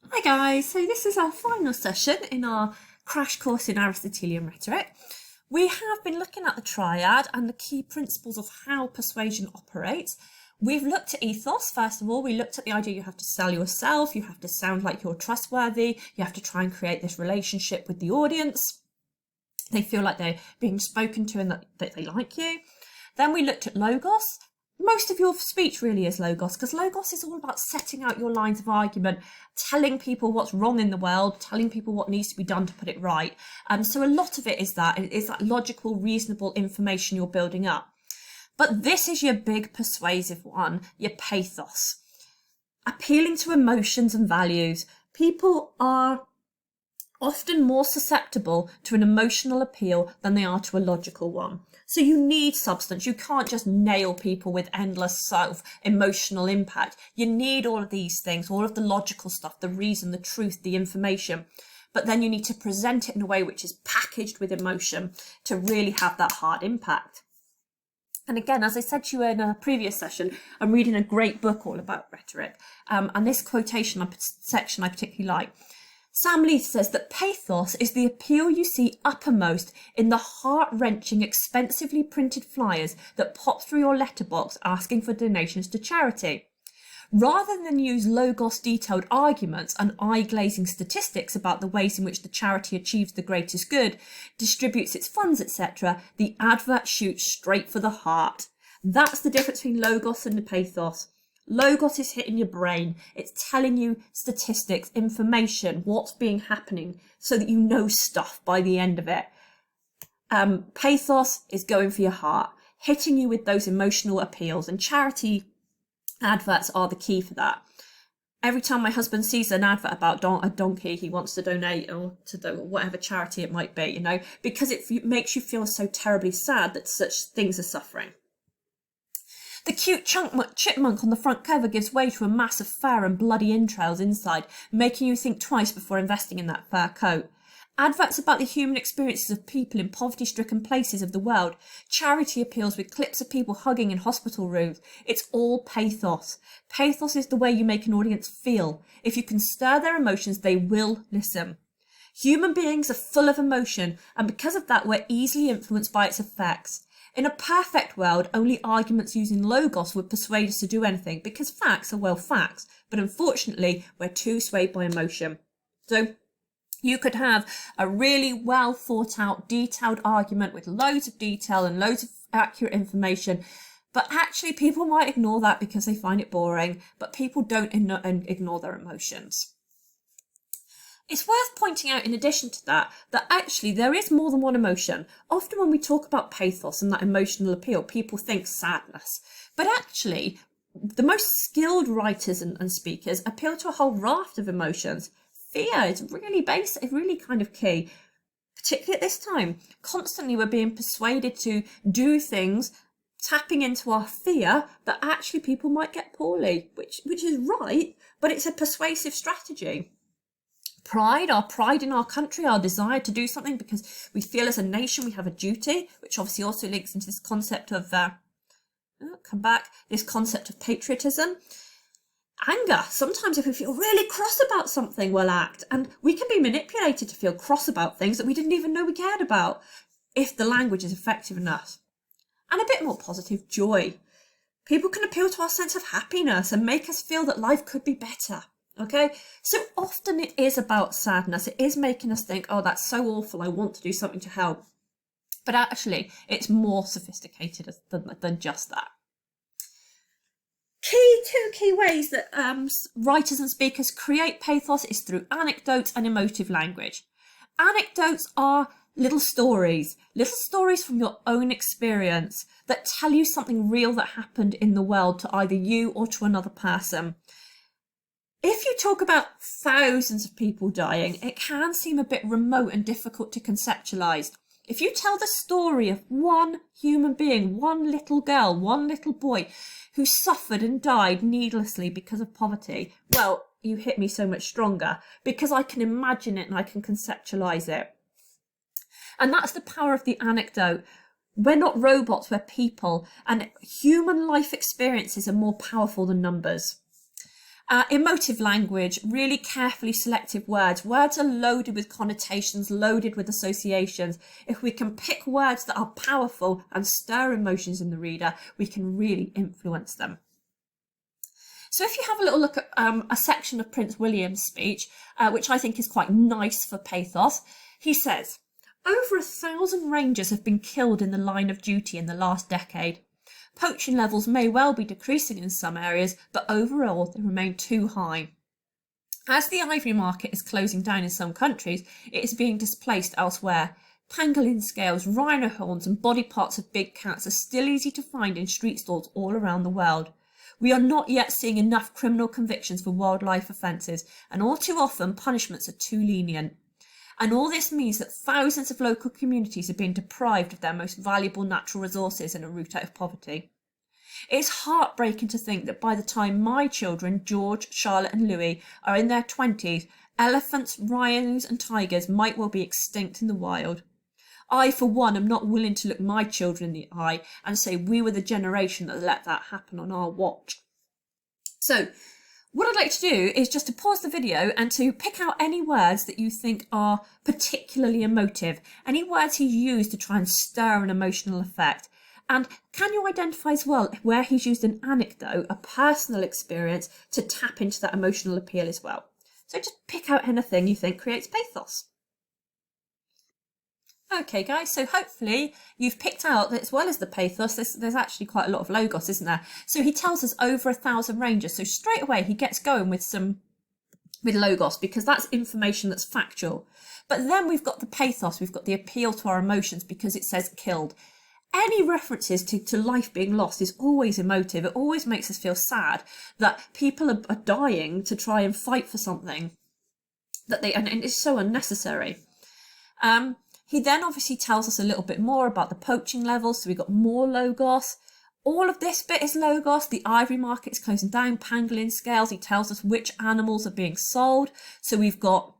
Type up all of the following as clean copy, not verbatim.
Hi guys, so this is our final session in our crash course in Aristotelian rhetoric. We have been looking at the triad and the key principles of how persuasion operates. We've looked at ethos. First of all, we looked at the idea you have to sell yourself, you have to sound like you're trustworthy, you have to try and create this relationship with the audience. They feel like they're being spoken to and that they like you. Then we looked at logos. Most of your speech really is logos, because logos is all about setting out your lines of argument, telling people what's wrong in the world, telling people what needs to be done to put it right. So a lot of it is that logical, reasonable information you're building up. But this is your big persuasive one, your pathos. Appealing to emotions and values. People are often more susceptible to an emotional appeal than they are to a logical one. So you need substance. You can't just nail people with endless sort of emotional impact. You need all of these things, all of the logical stuff, the reason, the truth, the information. But then you need to present it in a way which is packaged with emotion to really have that hard impact. And again, as I said to you in a previous session, I'm reading a great book all about rhetoric. And this section I particularly like. Sam Leith says that pathos is the appeal you see uppermost in the heart-wrenching, expensively printed flyers that pop through your letterbox asking for donations to charity. Rather than use logos detailed arguments and eye-glazing statistics about the ways in which the charity achieves the greatest good, distributes its funds, etc., the advert shoots straight for the heart. That's the difference between logos and the pathos. Logos is hitting your brain. It's telling you statistics, information, what's happening, so that you know stuff by the end of it. Pathos is going for your heart, hitting you with those emotional appeals, and charity adverts are the key for that. Every time my husband sees an advert about a donkey he wants to donate or to whatever charity it might be, because it makes you feel so terribly sad that such things are suffering. The cute chipmunk on the front cover gives way to a mass of fur and bloody entrails inside, making you think twice before investing in that fur coat. Adverts about the human experiences of people in poverty-stricken places of the world. Charity appeals with clips of people hugging in hospital rooms. It's all pathos. Pathos is the way you make an audience feel. If you can stir their emotions, they will listen. Human beings are full of emotion, and because of that, we're easily influenced by its effects. In a perfect world, only arguments using logos would persuade us to do anything, because facts are, well, facts. But unfortunately, we're too swayed by emotion. So you could have a really well thought out, detailed argument with loads of detail and loads of accurate information. But actually, people might ignore that because they find it boring. But people don't ignore their emotions. It's worth pointing out, in addition to that actually there is more than one emotion. Often when we talk about pathos and that emotional appeal, people think sadness. But actually, the most skilled writers and speakers appeal to a whole raft of emotions. Fear is really basic, really kind of key, particularly at this time. Constantly we're being persuaded to do things, tapping into our fear that actually people might get poorly, which is right, but it's a persuasive strategy. Pride, our pride in our country, our desire to do something because we feel as a nation we have a duty, which obviously also links into this concept of, this concept of patriotism. Anger, sometimes if we feel really cross about something, we'll act, and we can be manipulated to feel cross about things that we didn't even know we cared about, if the language is effective enough. And a bit more positive joy. People can appeal to our sense of happiness and make us feel that life could be better. Okay, so often it is about sadness. It is making us think, oh, that's so awful, I want to do something to help. But actually, it's more sophisticated than just that. Two key ways that writers and speakers create pathos is through anecdotes and emotive language. Anecdotes are little stories from your own experience that tell you something real that happened in the world to either you or to another person. If you talk about thousands of people dying, it can seem a bit remote and difficult to conceptualise. If you tell the story of one human being, one little girl, one little boy who suffered and died needlessly because of poverty, well, you hit me so much stronger because I can imagine it and I can conceptualise it. And that's the power of the anecdote. We're not robots, we're people, and human life experiences are more powerful than numbers. Emotive language, really carefully selected words. Words are loaded with connotations, loaded with associations. If we can pick words that are powerful and stir emotions in the reader, we can really influence them. So if you have a little look at a section of Prince William's speech, which I think is quite nice for pathos, he says, "Over 1,000 rangers have been killed in the line of duty in the last decade. Poaching levels may well be decreasing in some areas, but overall they remain too high. As the ivory market is closing down in some countries, it is being displaced elsewhere. Pangolin scales, rhino horns and body parts of big cats are still easy to find in street stalls all around the world. We are not yet seeing enough criminal convictions for wildlife offences, and all too often punishments are too lenient. And all this means that thousands of local communities are being deprived of their most valuable natural resources and a route out of poverty. It's heartbreaking to think that by the time my children, George, Charlotte and Louis, are in their 20s, elephants, rhinos and tigers might well be extinct in the wild. I, for one, am not willing to look my children in the eye and say we were the generation that let that happen on our watch." So, what I'd like to do is just to pause the video and to pick out any words that you think are particularly emotive, any words he used to try and stir an emotional effect. And can you identify as well where he's used an anecdote, a personal experience, to tap into that emotional appeal as well? So just pick out anything you think creates pathos. Okay guys, so hopefully you've picked out that as well as the pathos, there's actually quite a lot of logos, isn't there? So he tells us over 1,000 rangers. So straight away he gets going with logos, because that's information that's factual. But then we've got the pathos, we've got the appeal to our emotions, because it says killed. Any references to life being lost is always emotive. It always makes us feel sad that people are dying to try and fight for something and it's so unnecessary. He then obviously tells us a little bit more about the poaching levels, so we've got more logos. All of this bit is logos. The ivory market's closing down, pangolin scales. He tells us which animals are being sold. So we've got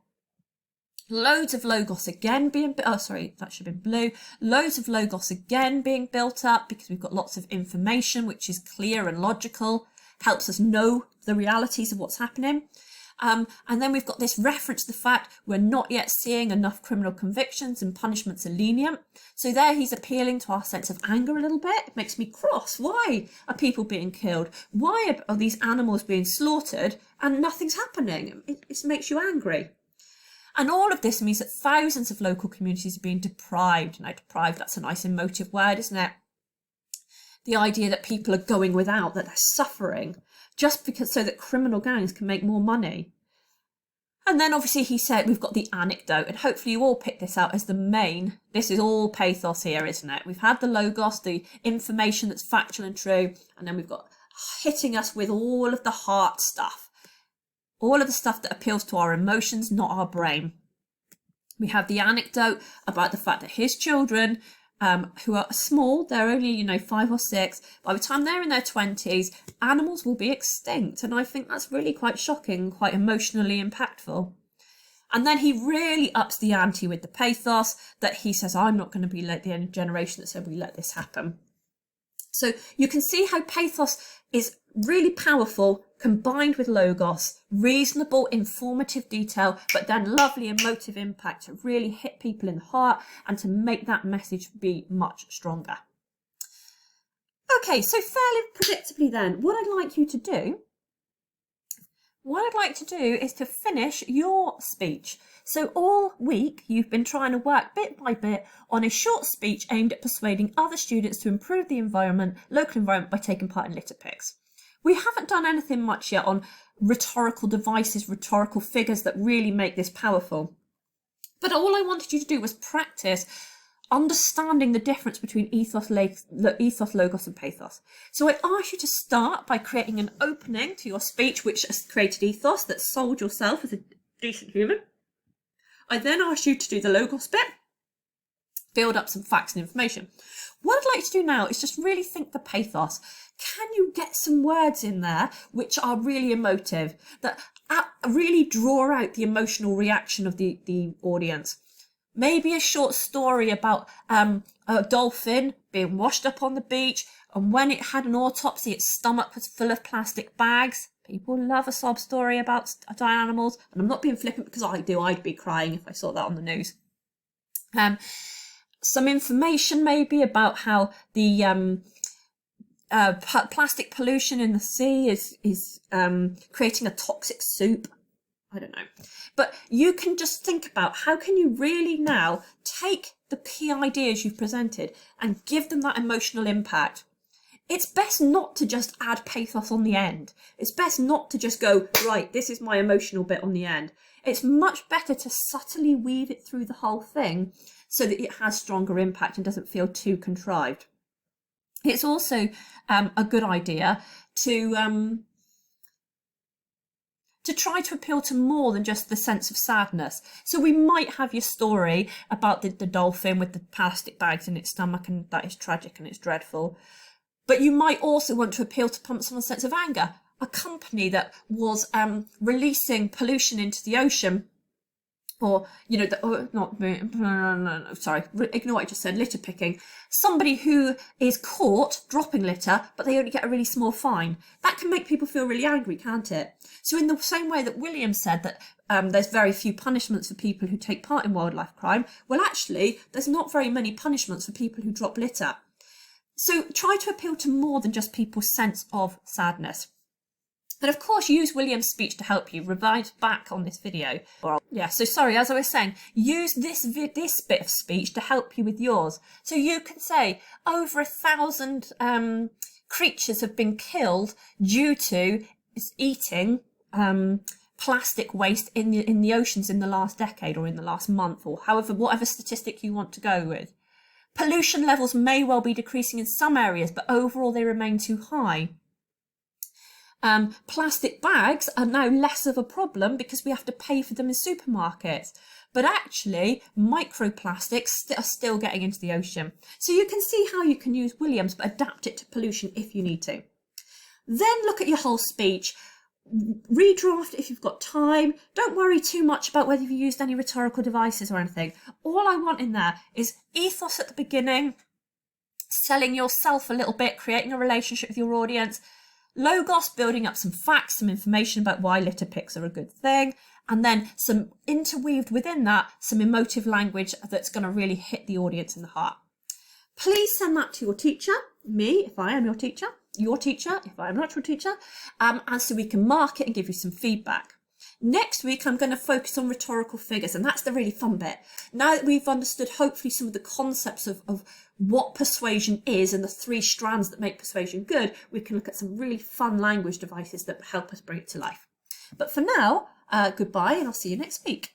loads of logos again being, that should have been blue. Loads of logos again being built up because we've got lots of information which is clear and logical, helps us know the realities of what's happening. And then we've got this reference to the fact we're not yet seeing enough criminal convictions and punishments are lenient. So there he's appealing to our sense of anger a little bit. It makes me cross. Why are people being killed? Why are these animals being slaughtered and nothing's happening? It makes you angry. And all of this means that thousands of local communities are being deprived. Now, deprived, that's a nice emotive word, isn't it? The idea that people are going without, that they're suffering, just because so that criminal gangs can make more money. And then obviously he said we've got the anecdote, and hopefully you all pick this out as the main. This is all pathos here, isn't it? We've had the logos, the information that's factual and true, and then we've got hitting us with all of the heart stuff. All of the stuff that appeals to our emotions, not our brain. We have the anecdote about the fact that his children, who are small, they're only 5 or 6, by the time they're in their 20s, animals will be extinct. And I think that's really quite shocking, quite emotionally impactful. And then he really ups the ante with the pathos that he says, I'm not going to be like the generation that said we let this happen. So you can see how pathos is really powerful, combined with logos, reasonable, informative detail, but then lovely emotive impact to really hit people in the heart and to make that message be much stronger. Okay, so fairly predictably then, what I'd like you to do, is to finish your speech. So all week you've been trying to work bit by bit on a short speech aimed at persuading other students to improve the local environment by taking part in litter picks. We haven't done anything much yet on rhetorical devices, rhetorical figures that really make this powerful. But all I wanted you to do was practice understanding the difference between ethos, logos and pathos. So I asked you to start by creating an opening to your speech which has created ethos, that sold yourself as a decent human. I then asked you to do the logos bit, build up some facts and information. What I'd like to do now is just really think the pathos. Can you get some words in there which are really emotive, that really draw out the emotional reaction of the audience? Maybe a short story about a dolphin being washed up on the beach, and when it had an autopsy, its stomach was full of plastic bags. People love a sob story about dying animals, and I'm not being flippant because I do. I'd be crying if I saw that on the news. Some information maybe about how the plastic pollution in the sea is creating a toxic soup. I don't know. But you can just think about how can you really now take the key ideas you've presented and give them that emotional impact. It's best not to just add pathos on the end. It's best not to just go, right, this is my emotional bit on the end. It's much better to subtly weave it through the whole thing so that it has stronger impact and doesn't feel too contrived. It's also a good idea to try to appeal to more than just the sense of sadness. So we might have your story about the dolphin with the plastic bags in its stomach, and that is tragic and it's dreadful. But you might also want to appeal to pump someone's sense of anger. A company that was releasing pollution into the ocean, or, you know, sorry, ignore what I just said, litter picking. Somebody who is caught dropping litter, but they only get a really small fine. That can make people feel really angry, can't it? So in the same way that William said that there's very few punishments for people who take part in wildlife crime, well, actually, there's not very many punishments for people who drop litter. So try to appeal to more than just people's sense of sadness. And of course, use William's speech to help you. Revise back on this video. So sorry, as I was saying, use this bit of speech to help you with yours. So you can say, over 1,000 creatures have been killed due to eating plastic waste in the oceans in the last decade or in the last month, or whatever statistic you want to go with. Pollution levels may well be decreasing in some areas, but overall they remain too high. Plastic bags are now less of a problem because we have to pay for them in supermarkets. But actually, microplastics are still getting into the ocean. So you can see how you can use Williams, but adapt it to pollution if you need to. Then look at your whole speech. Redraft it if you've got time. Don't worry too much about whether you've used any rhetorical devices or anything. All I want in there is ethos at the beginning, selling yourself a little bit, creating a relationship with your audience, logos, building up some facts, some information about why litter picks are a good thing, and then some interweaved within that, some emotive language that's going to really hit the audience in the heart. Please send that to your teacher, me if I am your teacher if I am not your teacher, and so we can mark it and give you some feedback. Next week, I'm going to focus on rhetorical figures, and that's the really fun bit. Now that we've understood, hopefully, some of the concepts of what persuasion is and the 3 strands that make persuasion good, we can look at some really fun language devices that help us bring it to life. But for now, goodbye, and I'll see you next week.